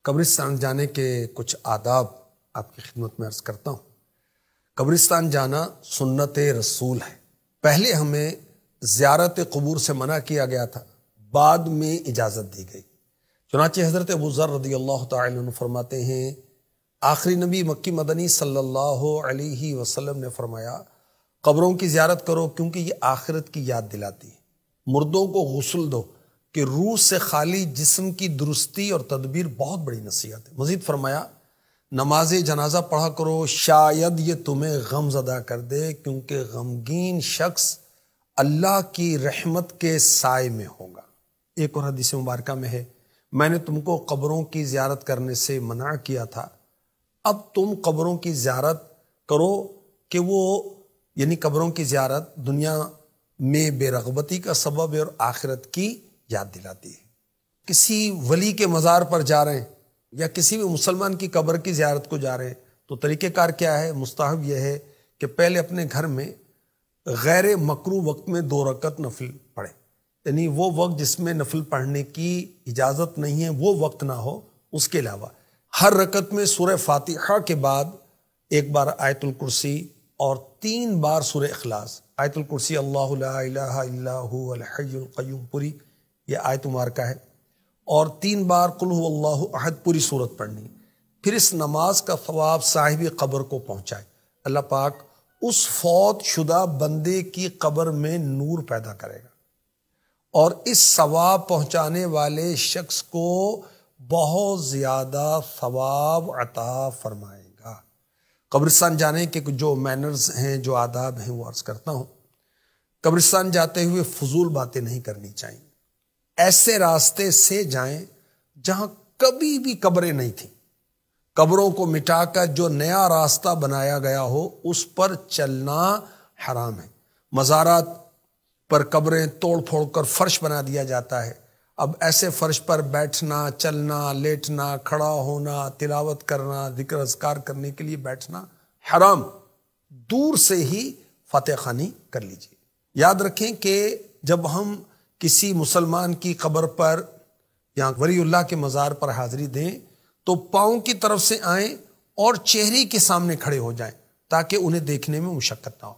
قبرستان جانے کے کچھ آداب آپ کی خدمت میں عرض کرتا ہوں۔ قبرستان جانا سنت رسول ہے۔ پہلے ہمیں زیارت قبور سے منع کیا گیا تھا، بعد میں اجازت دی گئی۔ چنانچہ حضرت ابو ذر رضی اللہ تعالی عنہ فرماتے ہیں، آخری نبی مکی مدنی صلی اللہ علیہ وسلم نے فرمایا، قبروں کی زیارت کرو کیونکہ یہ آخرت کی یاد دلاتی ہے۔ مردوں کو غسل دو کہ روح سے خالی جسم کی درستی اور تدبیر بہت بڑی نصیحت ہے۔ مزید فرمایا، نماز جنازہ پڑھا کرو، شاید یہ تمہیں غم زدہ کر دے کیونکہ غمگین شخص اللہ کی رحمت کے سائے میں ہوگا۔ ایک اور حدیث مبارکہ میں ہے، میں نے تم کو قبروں کی زیارت کرنے سے منع کیا تھا، اب تم قبروں کی زیارت کرو کہ وہ یعنی قبروں کی زیارت دنیا میں بے رغبتی کا سبب ہے اور آخرت کی یاد دلاتی ہے۔ کسی ولی کے مزار پر جا رہے ہیں یا کسی بھی مسلمان کی قبر کی زیارت کو جا رہے ہیں تو طریقہ کار کیا ہے؟ مستحب یہ ہے کہ پہلے اپنے گھر میں غیر مکروہ وقت میں 2 رکعت نفل پڑھے، یعنی وہ وقت جس میں نفل پڑھنے کی اجازت نہیں ہے وہ وقت نہ ہو، اس کے علاوہ ہر رکعت میں سورہ فاتحہ کے بعد 1 بار آیت الکرسی اور 3 بار سورہ اخلاص۔ آیت الکرسی اللہ لا الہ الا هو الحی القیوم پوری یہ آیت مبارکہ ہے، اور 3 بار قل هو اللہ احد پوری صورت پڑھنی۔ پھر اس نماز کا ثواب صاحب قبر کو پہنچائے، اللہ پاک اس فوت شدہ بندے کی قبر میں نور پیدا کرے گا اور اس ثواب پہنچانے والے شخص کو بہت زیادہ ثواب عطا فرمائے گا۔ قبرستان جانے کے جو مینرز ہیں، جو آداب ہیں، وہ عرض کرتا ہوں۔ قبرستان جاتے ہوئے فضول باتیں نہیں کرنی چاہیے۔ ایسے راستے سے جائیں جہاں کبھی بھی قبریں نہیں تھیں۔ قبروں کو مٹا کر جو نیا راستہ بنایا گیا ہو اس پر چلنا حرام ہے۔ مزارات پر قبریں توڑ پھوڑ کر فرش بنا دیا جاتا ہے، اب ایسے فرش پر بیٹھنا، چلنا، لیٹنا، کھڑا ہونا، تلاوت کرنا، ذکر اذکار کرنے کے لیے بیٹھنا حرام۔ دور سے ہی فاتحہ خوانی کر لیجیے۔ یاد رکھیں کہ جب ہم کسی مسلمان کی قبر پر یا ولی اللہ کے مزار پر حاضری دیں تو پاؤں کی طرف سے آئیں اور چہرے کے سامنے کھڑے ہو جائیں تاکہ انہیں دیکھنے میں مشقت نہ ہو۔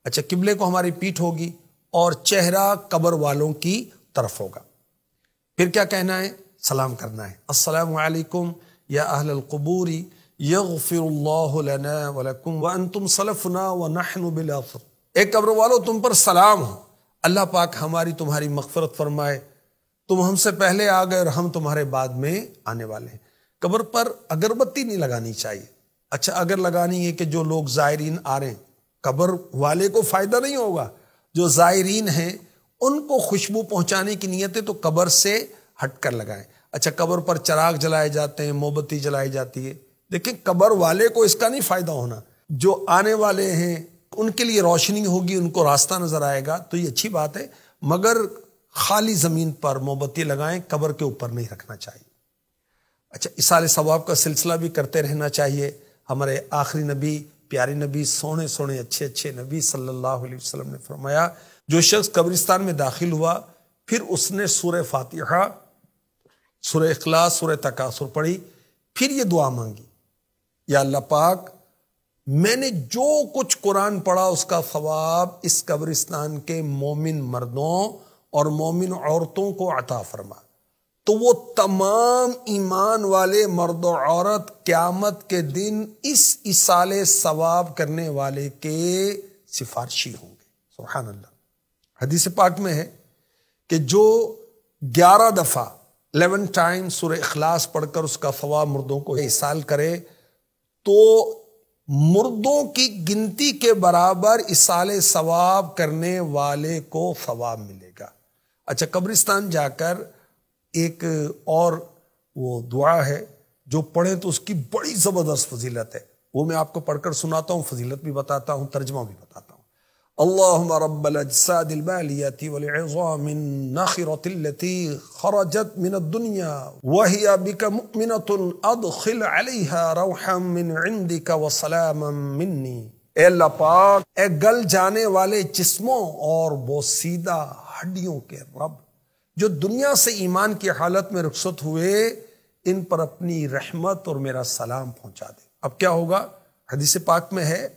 اچھا، قبلے کو ہماری پیٹھ ہوگی اور چہرہ قبر والوں کی طرف ہوگا۔ پھر کیا کہنا ہے؟ سلام کرنا ہے، السلام علیکم یا اہل القبور یغفر اللہ لنا ولکم وانتم سلفنا ونحن بالاخر۔ اے قبر والو، تم پر سلام ہو، اللہ پاک ہماری تمہاری مغفرت فرمائے، تم ہم سے پہلے آ گئے اور ہم تمہارے بعد میں آنے والے ہیں۔ قبر پر اگربتی نہیں لگانی چاہیے۔ اچھا، اگر لگانی ہے کہ جو لوگ زائرین آ رہے ہیں، قبر والے کو فائدہ نہیں ہوگا، جو زائرین ہیں ان کو خوشبو پہنچانے کی نیت ہے تو قبر سے ہٹ کر لگائیں۔ اچھا، قبر پر چراغ جلائے جاتے ہیں، موم بتی جلائی جاتی ہے، دیکھیں قبر والے کو اس کا نہیں فائدہ ہونا، جو آنے والے ہیں ان کے لیے روشنی ہوگی، ان کو راستہ نظر آئے گا تو یہ اچھی بات ہے، مگر خالی زمین پر موم بتی لگائیں، قبر کے اوپر نہیں رکھنا چاہیے۔ اچھا، اصال ثواب کا سلسلہ بھی کرتے رہنا چاہیے۔ ہمارے آخری نبی، پیارے نبی، سونے سونے اچھے اچھے نبی صلی اللہ علیہ وسلم نے فرمایا، جو شخص قبرستان میں داخل ہوا پھر اس نے سورہ فاتحہ، سورہ اخلاص، سورہ تکاثر پڑھی، پھر یہ دعا مانگی، یا اللہ پاک میں نے جو کچھ قرآن پڑھا اس کا ثواب اس قبرستان کے مومن مردوں اور مومن عورتوں کو عطا فرما، تو وہ تمام ایمان والے مرد و عورت قیامت کے دن اس ایصال ثواب کرنے والے کے سفارشی ہوں گے۔ سبحان اللہ۔ حدیث پاک میں ہے کہ جو 11 دفعہ 11 ٹائم سورہ اخلاص پڑھ کر اس کا ثواب مردوں کو ایصال کرے تو مردوں کی گنتی کے برابر ایصال ثواب کرنے والے کو ثواب ملے گا۔ اچھا، قبرستان جا کر ایک اور وہ دعا ہے جو پڑھیں تو اس کی بڑی زبردست فضیلت ہے، وہ میں آپ کو پڑھ کر سناتا ہوں، فضیلت بھی بتاتا ہوں، ترجمہ بھی بتاتا ہوں۔ اللہم رب الاجساد البالیۃ والعظام الناخرۃ التي خرجت من الدنیا وهي بك مؤمنۃ ادخل علیها روحا من عندك وسلاما منی۔ اے اللہ پاک، اے گل جانے والے جسموں اور بوسیدہ ہڈیوں کے رب، جو دنیا سے ایمان کی حالت میں رخصت ہوئے، ان پر اپنی رحمت اور میرا سلام پہنچا دے۔ اب کیا ہوگا؟ حدیث پاک میں ہے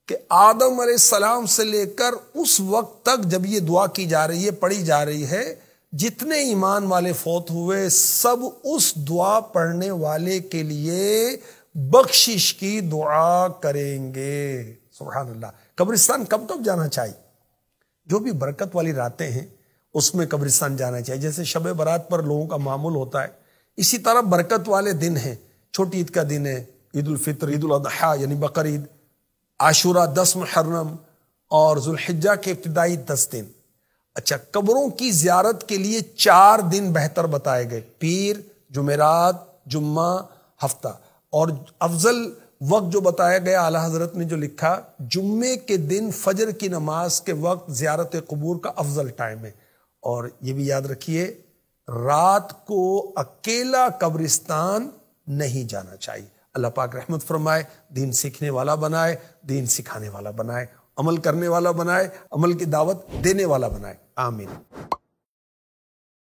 کہ آدم علیہ السلام سے لے کر اس وقت تک جب یہ دعا کی جا رہی ہے، پڑھی جا رہی ہے، جتنے ایمان والے فوت ہوئے سب اس دعا پڑھنے والے کے لیے بخشش کی دعا کریں گے۔ سبحان اللہ۔ قبرستان کب کب جانا چاہیے؟ جو بھی برکت والی راتیں ہیں اس میں قبرستان جانا چاہیے۔ جیسے شب برات پر لوگوں کا معمول ہوتا ہے، اسی طرح برکت والے دن ہیں۔ چھوٹی عید کا دن ہے، عید الفطر، عید الاضحیٰ یعنی بقر عید، عاشورہ 10 محرم اور ذوالحجہ کے ابتدائی 10 دن۔ اچھا، قبروں کی زیارت کے لیے 4 دن بہتر بتائے گئے: پیر، جمعرات، جمعہ، ہفتہ۔ اور افضل وقت جو بتایا گیا، اعلیٰ حضرت نے جو لکھا، جمعے کے دن فجر کی نماز کے وقت زیارت قبور کا افضل ٹائم ہے۔ اور یہ بھی یاد رکھیے، رات کو اکیلا قبرستان نہیں جانا چاہیے۔ اللہ پاک رحمت فرمائے، دین سیکھنے والا بنائے، دین سکھانے والا بنائے، عمل کرنے والا بنائے، عمل کی دعوت دینے والا بنائے، آمین۔